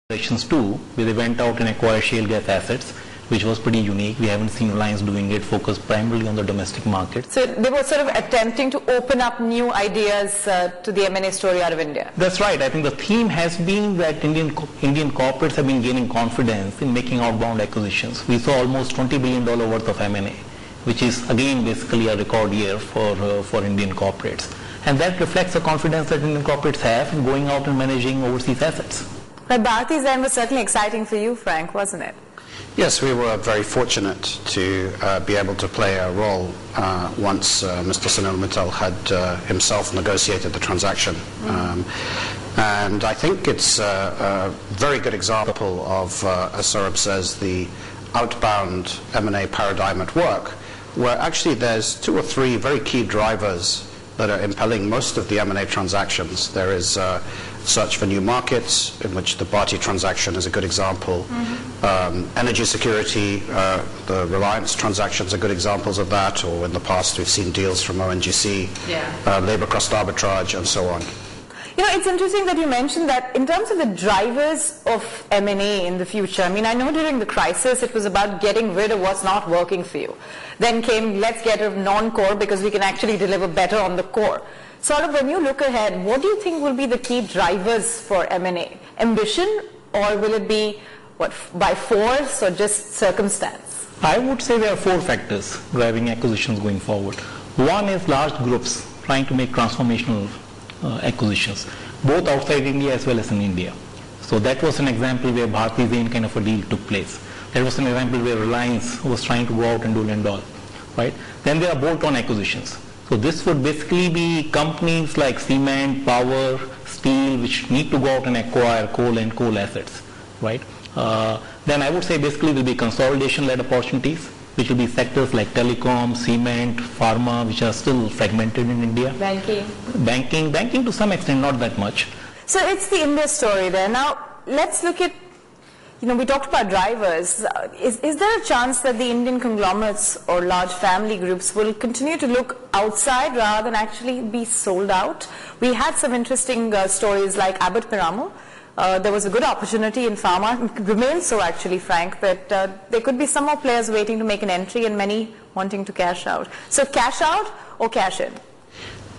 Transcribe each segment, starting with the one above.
too, where they went out and acquired shale gas assets, which was pretty unique. We haven't seen Reliance doing it, focused primarily on the domestic market. So they were sort of attempting to open up new ideas to the M&A story out of India. That's right. I think the theme has been that Indian corporates have been gaining confidence in making outbound acquisitions. We saw almost $20 billion worth of M&A, which is again basically a record year for Indian corporates. And that reflects the confidence that Indian corporates have in going out and managing overseas assets. But Bharti's end was certainly exciting for you, Frank, wasn't it? Yes, we were very fortunate to be able to play a role once Mr. Sunil Mittal had himself negotiated the transaction. And I think it's a very good example of, as Saurabh says, the outbound M&A paradigm at work, where actually there's two or three very key drivers that are impelling most of the M&A transactions. There is search for new markets, in which the Bharti transaction is a good example. Energy security, the Reliance transactions are good examples of that, or in the past we've seen deals from ONGC, labor cost arbitrage, and so on. You know, it's interesting that you mentioned that in terms of the drivers of M&A in the future. I mean, I know during the crisis it was about getting rid of what's not working for you. Then came, let's get rid of non-core because we can actually deliver better on the core. Sort of when you look ahead, what do you think will be the key drivers for M&A? Ambition, or will it be by force or just circumstance? I would say there are four factors driving acquisitions going forward. One is large groups trying to make transformational acquisitions, both outside India as well as in India. So that was an example where Bharti Zain kind of a deal took place. That was an example where Reliance was trying to go out and do land all, right? Then there are bolt-on acquisitions. So this would basically be companies like cement, power, steel, which need to go out and acquire coal and coal assets, right? Then I would say basically there will be consolidation-led opportunities, which will be sectors like telecom, cement, pharma, which are still fragmented in India. Banking to some extent, not that much. So it's the India story there. Now, let's look at, we talked about drivers. Is there a chance that the Indian conglomerates or large family groups will continue to look outside rather than actually be sold out? We had some interesting stories like Abbott Piramal. There was a good opportunity in pharma, it remains so actually, Frank, that there could be some more players waiting to make an entry and many wanting to cash out. So cash out or cash in?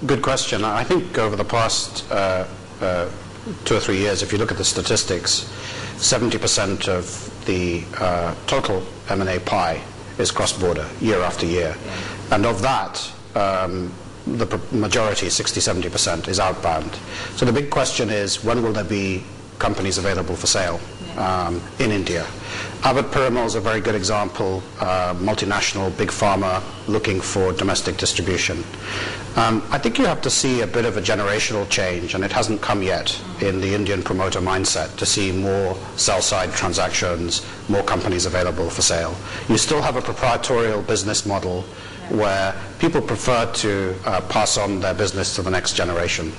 Good question. I think over the past 2 or 3 years, if you look at the statistics, 70% of the total M&A pie is cross-border year after year. And of that, the majority, 60-70%, is outbound. So the big question is, when will there be companies available for sale in India? Abbott Piramal is a very good example, multinational, big pharma looking for domestic distribution. I think you have to see a bit of a generational change, and it hasn't come yet in the Indian promoter mindset, to see more sell-side transactions, more companies available for sale. You still have a proprietorial business model where people prefer to pass on their business to the next generation.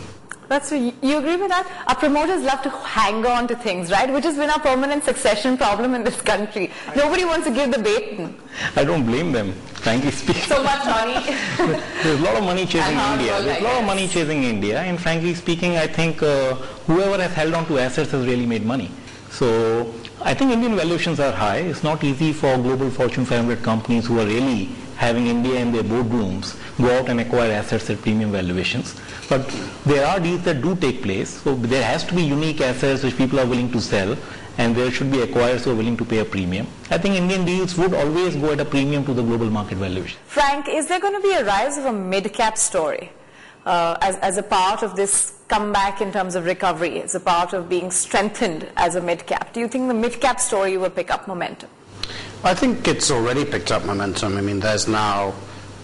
You agree with that? Our promoters love to hang on to things, right? Which has been our permanent succession problem in this country. Nobody wants to give the baton. I don't blame them, frankly speaking. So much money. There's a lot of money chasing India. There's a lot of money chasing India, and frankly speaking, I think whoever has held on to assets has really made money. So I think Indian valuations are high. It's not easy for global Fortune 500 companies who are really having India in their boardrooms go out and acquire assets at premium valuations. But there are deals that do take place. So there has to be unique assets which people are willing to sell, and there should be acquirers who are willing to pay a premium. I think Indian deals would always go at a premium to the global market valuation. Frank, is there going to be a rise of a mid-cap story as a part of this comeback in terms of recovery, as a part of being strengthened as a mid-cap? Do you think the mid-cap story will pick up momentum? I think it's already picked up momentum. I mean, there's now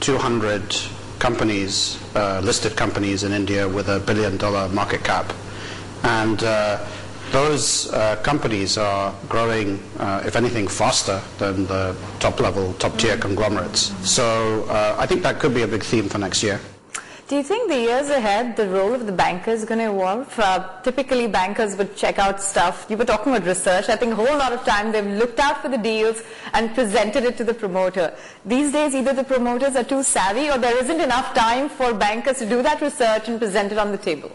200 companies, listed companies in India with $1 billion market cap. And those companies are growing, if anything, faster than the top-tier conglomerates. So I think that could be a big theme for next year. Do you think the years ahead, the role of the banker is going to evolve? Typically, bankers would check out stuff. You were talking about research. I think a whole lot of time they've looked out for the deals and presented it to the promoter. These days, either the promoters are too savvy or there isn't enough time for bankers to do that research and present it on the table.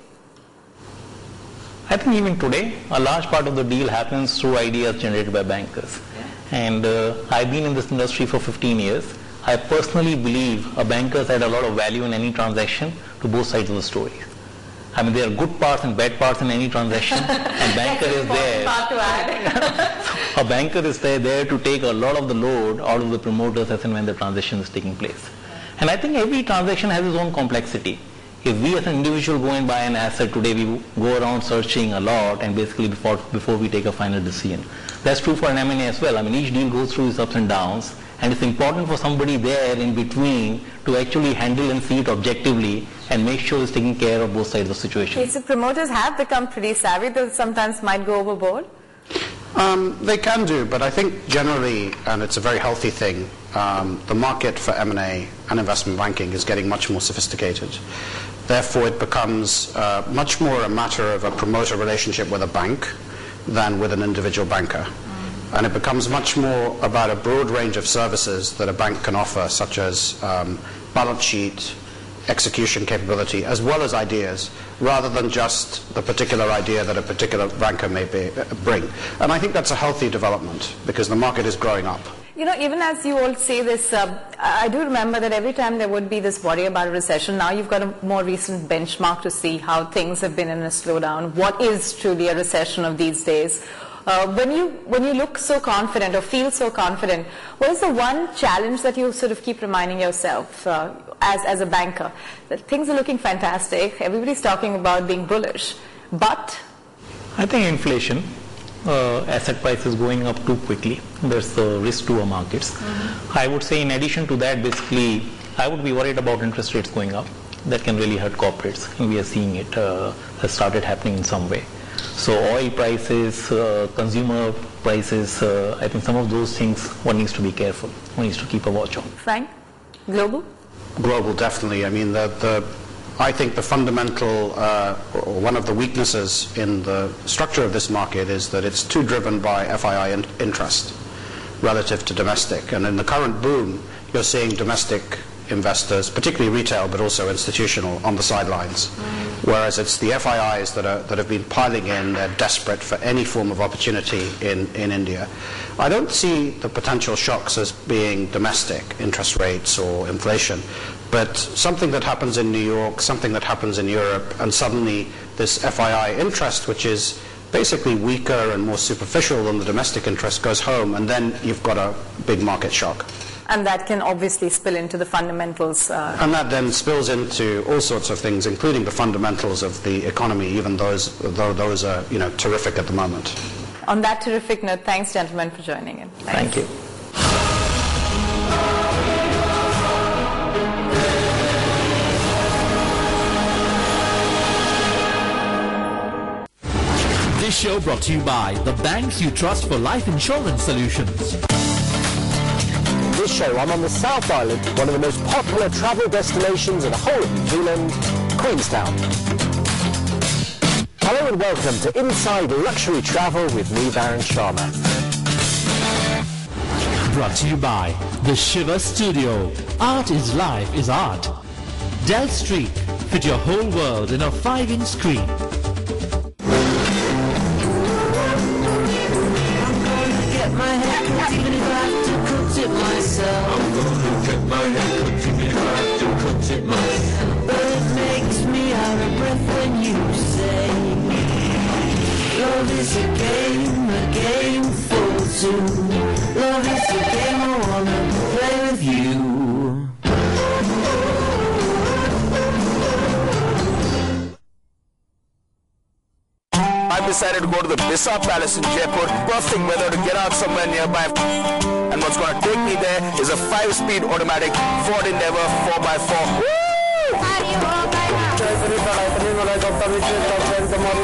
I think even today, a large part of the deal happens through ideas generated by bankers. And I've been in this industry for 15 years. I personally believe a bankers add a lot of value in any transaction to both sides of the story. I mean, there are good parts and bad parts in any transaction. And banker is there. A banker is there to take a lot of the load out of the promoters as and when the transaction is taking place. And I think every transaction has its own complexity. If we as an individual go and buy an asset today, we go around searching a lot and basically before we take a final decision. That's true for an M&A as well. I mean, each deal goes through its ups and downs, and it's important for somebody there in between to actually handle and see it objectively and make sure it's taking care of both sides of the situation. Okay, so promoters have become pretty savvy, though sometimes might go overboard? They can do, but I think generally, and it's a very healthy thing, the market for M&A and investment banking is getting much more sophisticated. Therefore, it becomes much more a matter of a promoter relationship with a bank than with an individual banker. And it becomes much more about a broad range of services that a bank can offer, such as balance sheet, execution capability, as well as ideas, rather than just the particular idea that a particular banker may bring. And I think that's a healthy development, because the market is growing up. You know, even as you all say this, I do remember that every time there would be this worry about a recession, now you've got a more recent benchmark to see how things have been in a slowdown. What is truly a recession of these days? When you look so confident or feel so confident, what is the one challenge that you sort of keep reminding yourself as a banker? That things are looking fantastic, everybody's talking about being bullish, but? I think inflation, asset prices going up too quickly, there's the risk to our markets. I would say in addition to that, basically, I would be worried about interest rates going up. That can really hurt corporates, and we are seeing it has started happening in some way. So oil prices, consumer prices, I think some of those things one needs to be careful, one needs to keep a watch on. Frank, global? Global, definitely. I mean, I think the fundamental, one of the weaknesses in the structure of this market is that it's too driven by FII interest relative to domestic. And in the current boom, you're seeing domestic investors, particularly retail, but also institutional, on the sidelines. Whereas it's the FIIs that have been piling in. They're desperate for any form of opportunity in India. I don't see the potential shocks as being domestic interest rates or inflation, but something that happens in New York, something that happens in Europe, and suddenly this FII interest, which is basically weaker and more superficial than the domestic interest, goes home, and then you've got a big market shock. And that can obviously spill into the fundamentals. And that then spills into all sorts of things, including the fundamentals of the economy, even though those are, terrific at the moment. On that terrific note, thanks, gentlemen, for joining in. Thank you. This show brought to you by the banks you trust for life insurance solutions. This show, I'm on the South Island, one of the most popular travel destinations in the whole of New Zealand, Queenstown. Hello and welcome to Inside Luxury Travel with me, Baron Sharma. Brought to you by the Shiva Studio. Art is life is art. Del Streak. Fit your whole world in a 5-inch screen. I'm gonna get my hair cut even if I have to cut it myself. But it makes me out of breath when you say love is a game for two. Love is a game I wanna play with you. I decided to go to the Bisa Palace in Jaipur, perfect weather to get out somewhere nearby. And what's going to take me there is a 5-speed automatic Ford Endeavour 4x4. Woo!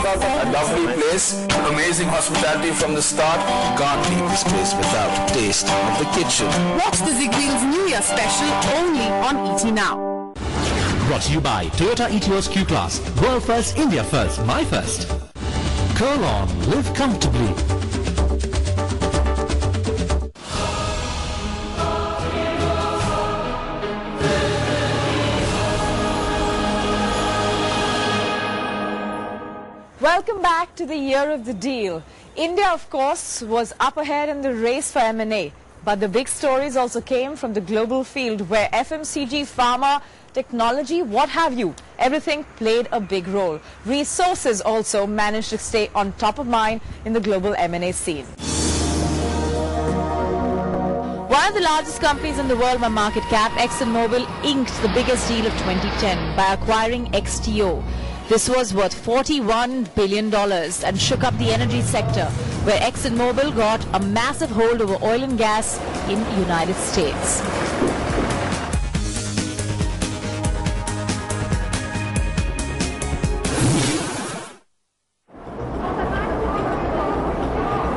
A lovely place, with amazing hospitality from the start. You can't leave this place without a taste of the kitchen. Watch the Zigbeen's New Year special only on ET Now. Brought to you by Toyota Etios Q-Class. World first, India first, my first. Curl on, live comfortably. Welcome back to the year of the deal. India, of course, was up ahead in the race for M&A. But the big stories also came from the global field where FMCG, pharma, technology, what have you, everything played a big role. Resources also managed to stay on top of mind in the global M&A scene. One of the largest companies in the world by market cap, ExxonMobil, inked the biggest deal of 2010 by acquiring XTO. This was worth $41 billion and shook up the energy sector, where ExxonMobil got a massive hold over oil and gas in the United States.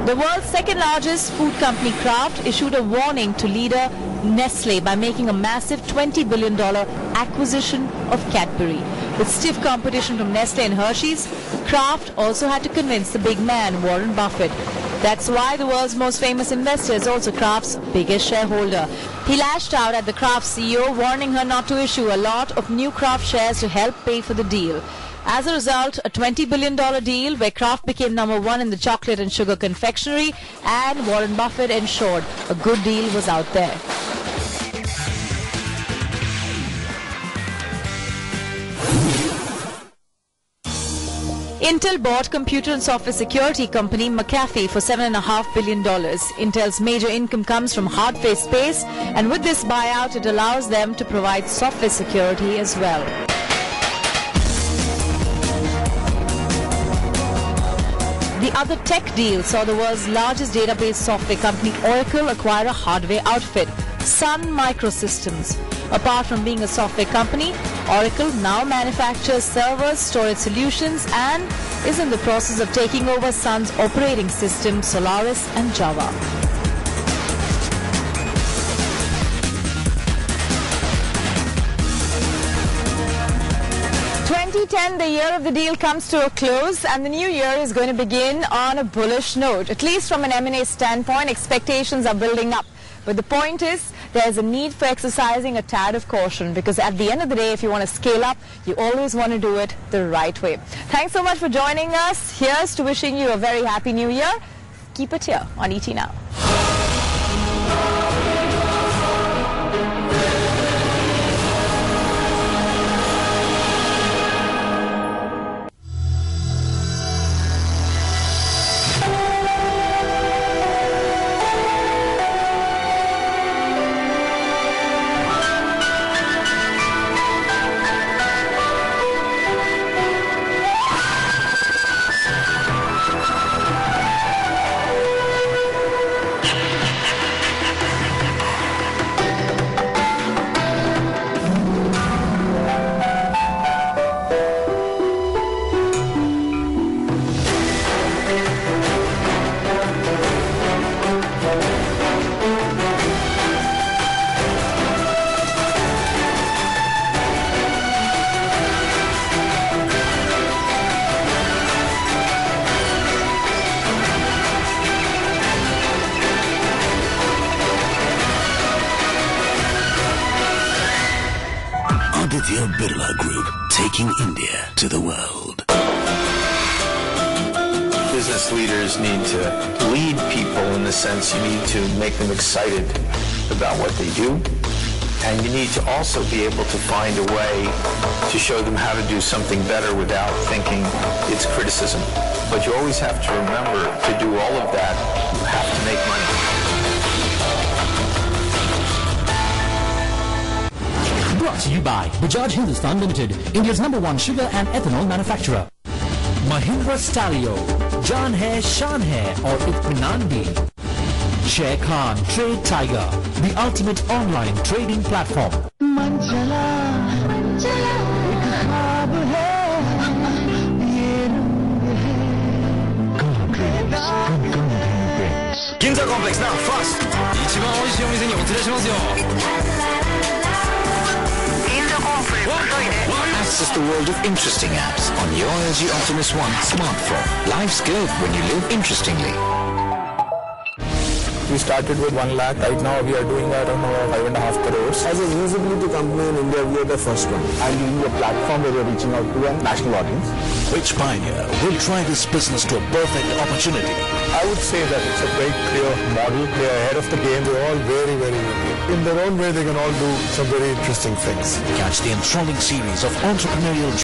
The world's second largest food company, Kraft, issued a warning to leader Nestle by making a massive $20 billion acquisition of Cadbury. With stiff competition from Nestle and Hershey's, Kraft also had to convince the big man, Warren Buffett. That's why the world's most famous investor is also Kraft's biggest shareholder. He lashed out at the Kraft CEO, warning her not to issue a lot of new Kraft shares to help pay for the deal. As a result, a $20 billion deal where Kraft became #1 in the chocolate and sugar confectionery, and Warren Buffett ensured a good deal was out there. Intel bought computer and software security company McAfee for $7.5 billion. Intel's major income comes from hardware space, and with this buyout, it allows them to provide software security as well. The other tech deal saw the world's largest database software company, Oracle, acquire a hardware outfit, Sun Microsystems. Apart from being a software company, Oracle now manufactures servers, storage solutions, and is in the process of taking over Sun's operating system, Solaris and Java. The year of the deal comes to a close, and the new year is going to begin on a bullish note. At least from an M&A standpoint, expectations are building up. But the point is, there's a need for exercising a tad of caution, because at the end of the day, if you want to scale up, you always want to do it the right way. Thanks so much for joining us. Here's to wishing you a very happy new year. Keep it here on ET Now. Birla Group, taking India to the world. Business leaders need to lead people in the sense you need to make them excited about what they do, and you need to also be able to find a way to show them how to do something better without thinking it's criticism. But you always have to remember, to do all of that, you have to make money. Brought to you by Bajaj Hindustan Limited, India's #1 sugar and ethanol manufacturer. Mahindra Stalio, Jaan hai, Shaan hai, aur itminan bhi. Share Khan Trade Tiger, the ultimate online trading platform. Ginza Complex now, fast! Access the world of interesting apps on your LG Optimus One smartphone. Life's good when you live interestingly. We started with 1 lakh. Right now we are doing around 5.5 crores. As a usability company in India, we are the first one. And giving you a platform where we are reaching out to a national audience. Which pioneer will drive his business to a perfect opportunity? I would say that it's a very clear model. They are ahead of the game. They're all very, very unique. In their own way, they can all do some very interesting things. Catch the enthralling series of entrepreneurial